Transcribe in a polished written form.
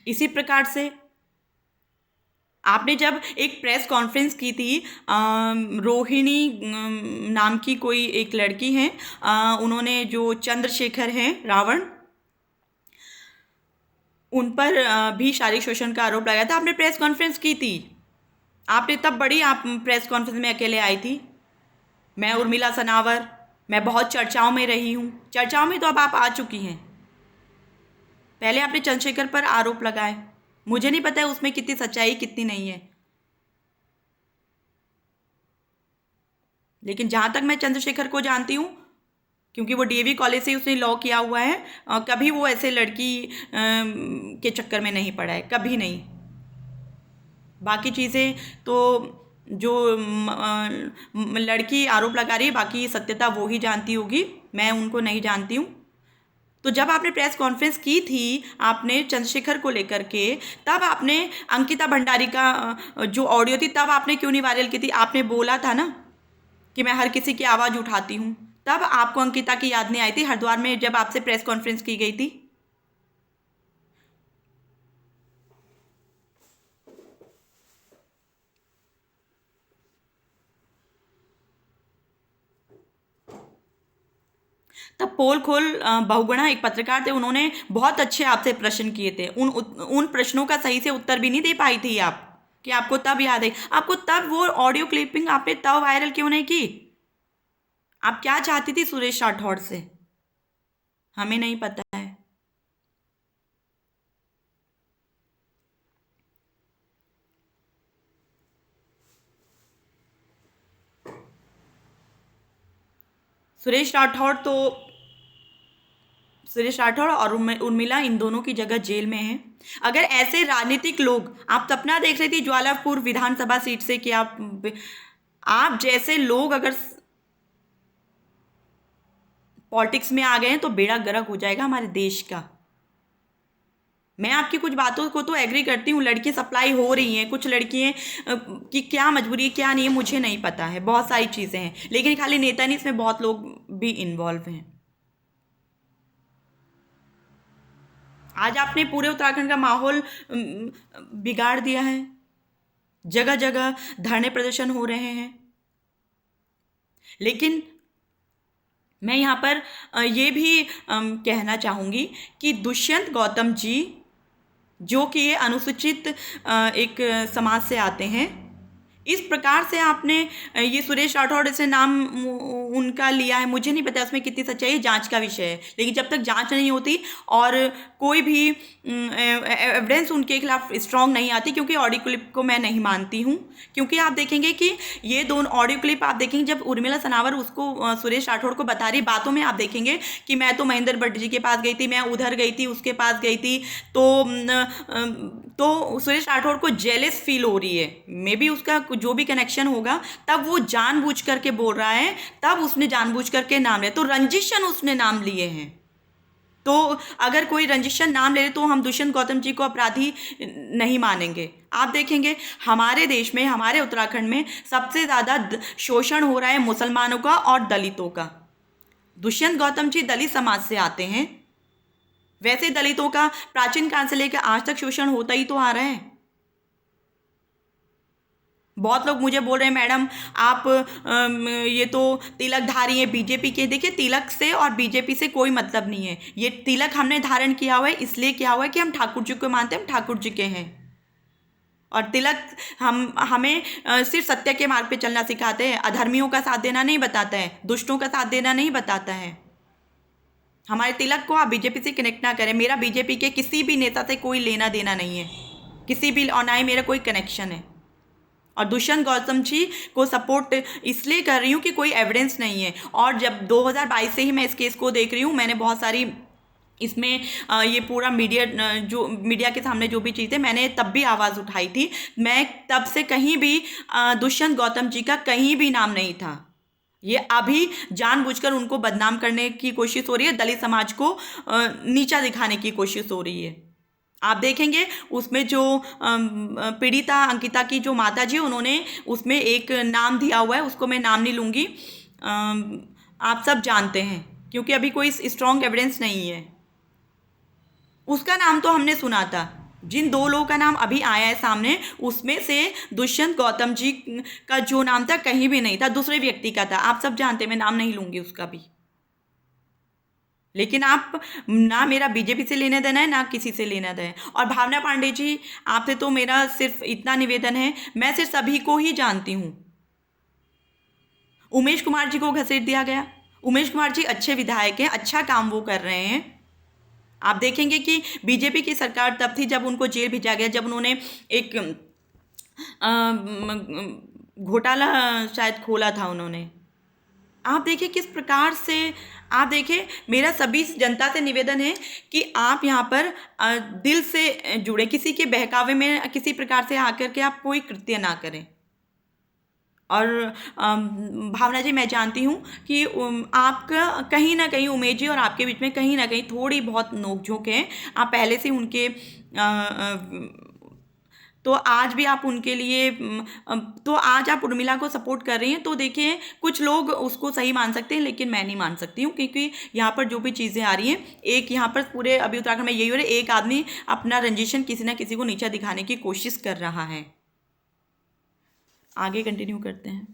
इसी प्रकार से आपने जब एक प्रेस कॉन्फ्रेंस की थी, रोहिणी नाम की कोई एक लड़की है, उन्होंने जो चंद्रशेखर हैं रावण, उन पर भी शारीरिक शोषण का आरोप लगाया था। आपने प्रेस कॉन्फ्रेंस की थी, आपने तब बड़ी आप प्रेस कॉन्फ्रेंस में अकेले आई थी। मैं उर्मिला सनावर, मैं बहुत चर्चाओं में रही हूँ, चर्चाओं में तो अब आप आ चुकी हैं। पहले आपने चंद्रशेखर पर आरोप लगाए, मुझे नहीं पता है उसमें कितनी सच्चाई कितनी नहीं है, लेकिन जहाँ तक मैं चंद्रशेखर को जानती हूँ, क्योंकि वो डीएवी कॉलेज से उसने लॉ किया हुआ है, कभी वो ऐसे लड़की के चक्कर में नहीं पड़ा है, कभी नहीं। बाकी चीज़ें तो जो लड़की आरोप लगा रही है, बाकी सत्यता वो ही जानती होगी, मैं उनको नहीं जानती हूँ। तो जब आपने प्रेस कॉन्फ्रेंस की थी आपने चंद्रशेखर को लेकर के, तब आपने अंकिता भंडारी का जो ऑडियो थी, तब आपने क्यों नहीं वायरल की थी? आपने बोला था ना कि मैं हर किसी की आवाज़ उठाती हूँ, तब आपको अंकिता की याद नहीं आई थी हरिद्वार में जब आपसे प्रेस कॉन्फ्रेंस की गई थी? तब पोल खोल बहुगुणा एक पत्रकार थे, उन्होंने बहुत अच्छे आपसे प्रश्न किए थे, उन प्रश्नों का सही से उत्तर भी नहीं दे पाई थी आप, कि आपको तब याद है। आपको तब वो ऑडियो क्लिपिंग आपने तब वायरल क्यों नहीं की? आप क्या चाहती थी सुरेश राठौड़ से, हमें नहीं पता है। सुरेश राठौड़ तो सुरेश राठौड़ और उर्मिला इन दोनों की जगह जेल में है। अगर ऐसे राजनीतिक लोग, आप सपना देख रही थी ज्वालापुर विधानसभा सीट से कि आप जैसे लोग अगर पॉलिटिक्स में आ गए हैं तो बेड़ा गर्क हो जाएगा हमारे देश का। मैं आपकी कुछ बातों को तो एग्री करती हूँ, लड़की सप्लाई हो रही हैं, कुछ लड़कियाँ की क्या मजबूरी क्या नहीं है मुझे नहीं पता है, बहुत सारी चीज़ें हैं, लेकिन खाली नेता नहीं, इसमें बहुत लोग भी इन्वॉल्व हैं। आज आपने पूरे उत्तराखंड का माहौल बिगाड़ दिया है, जगह जगह धरने प्रदर्शन हो रहे हैं। लेकिन मैं यहाँ पर ये भी कहना चाहूँगी कि दुष्यंत गौतम जी, जो कि ये अनुसूचित एक समाज से आते हैं, इस प्रकार से आपने ये सुरेश राठौड़ से नाम उनका लिया है, मुझे नहीं पता उसमें कितनी सच्चाई है, जांच का विषय है। लेकिन जब तक जांच नहीं होती और कोई भी एविडेंस उनके खिलाफ स्ट्रांग नहीं आती, क्योंकि ऑडियो क्लिप को मैं नहीं मानती हूँ, क्योंकि आप देखेंगे कि ये दोनों ऑडियो क्लिप आप देखेंगे, जब उर्मिला सनावर उसको सुरेश राठौड़ को बता रही बातों में, आप देखेंगे कि मैं तो महेंद्र भट्ट जी के पास गई थी, मैं उधर गई थी, उसके पास गई थी, तो सुरेश राठौड़ को जेलस फील हो रही है, मे बी उसका जो भी कनेक्शन होगा, तब वो जानबूझ करके बोल रहा है, तब उसने जानबूझ करके नाम लिया, तो रंजिशन उसने नाम लिए हैं। तो अगर कोई रंजिशन नाम ले तो हम दुष्यंत गौतम जी को अपराधी नहीं मानेंगे। आप देखेंगे हमारे देश में, हमारे उत्तराखंड में सबसे ज़्यादा शोषण हो रहा है मुसलमानों का और दलितों का। दुष्यंत गौतम जी दलित समाज से आते हैं, वैसे दलितों का प्राचीन काल से लेकर आज तक शोषण होता ही तो आ रहा है। बहुत लोग मुझे बोल रहे हैं मैडम आप ये तो तिलकधारी हैं बीजेपी के। देखिए, तिलक से और बीजेपी से कोई मतलब नहीं है। ये तिलक हमने धारण किया हुआ है, इसलिए किया हुआ है कि हम ठाकुर जी को मानते हैं, हम ठाकुर जी के हैं। और तिलक हमें सिर्फ सत्य के मार्ग पे चलना सिखाते हैं, अधर्मियों का साथ देना नहीं बताता है, दुष्टों का साथ देना नहीं बताता है। हमारे तिलक को आप बीजेपी से कनेक्ट ना करें। मेरा बीजेपी के किसी भी नेता से कोई लेना देना नहीं है, किसी भी, और ना ही मेरा कोई कनेक्शन है। और दुष्यंत गौतम जी को सपोर्ट इसलिए कर रही हूँ कि कोई एविडेंस नहीं है। और जब 2022 से ही मैं इस केस को देख रही हूँ, मैंने बहुत सारी इसमें ये पूरा मीडिया के सामने जो भी चीज़ें, मैंने तब भी आवाज़ उठाई थी। मैं तब से कहीं भी दुष्यंत गौतम जी का कहीं भी नाम नहीं था। ये अभी जानबूझकर उनको बदनाम करने की कोशिश हो रही है, दलित समाज को नीचा दिखाने की कोशिश हो रही है। आप देखेंगे उसमें जो पीड़िता अंकिता की जो माता जी, उन्होंने उसमें एक नाम दिया हुआ है, उसको मैं नाम नहीं लूँगी, आप सब जानते हैं, क्योंकि अभी कोई स्ट्रॉन्ग एविडेंस नहीं है। उसका नाम तो हमने सुना था, जिन 2 लोगों का नाम अभी आया है सामने, उसमें से दुष्यंत गौतम जी का जो नाम था कहीं भी नहीं था, दूसरे व्यक्ति का था। आप सब जानते हैं, मैं नाम नहीं लूंगी उसका भी। लेकिन आप ना मेरा बीजेपी से लेना देना है ना किसी से लेना देना है। और भावना पांडे जी, आपसे तो मेरा सिर्फ इतना निवेदन है, मैं सिर्फ सभी को ही जानती हूँ। उमेश कुमार जी को घसीट दिया गया। उमेश कुमार जी अच्छे विधायक हैं, अच्छा काम वो कर रहे हैं। आप देखेंगे कि बीजेपी की सरकार तब थी जब उनको जेल भेजा गया, जब उन्होंने एक घोटाला शायद खोला था उन्होंने। आप देखिए किस प्रकार से, आप देखिए मेरा सभी जनता से निवेदन है कि आप यहाँ पर दिल से जुड़े, किसी के बहकावे में किसी प्रकार से आकर के आप कोई कृत्य ना करें। और भावना जी, मैं जानती हूँ कि आपका कहीं ना कहीं उमेश जी और आपके बीच में कहीं ना कहीं थोड़ी बहुत नोकझोंक है। आप पहले से उनके तो आज भी आप उनके लिए तो आज आप उर्मिला को सपोर्ट कर रही हैं, तो देखिए कुछ लोग उसको सही मान सकते हैं, लेकिन मैं नहीं मान सकती हूँ, क्योंकि यहाँ पर जो भी चीज़ें आ रही हैं, एक यहाँ पर पूरे अभी उत्तराखंड में यही हो रहा है, एक आदमी अपना रंजिशन किसी ना किसी को नीचा दिखाने की कोशिश कर रहा है। आगे कंटिन्यू करते हैं।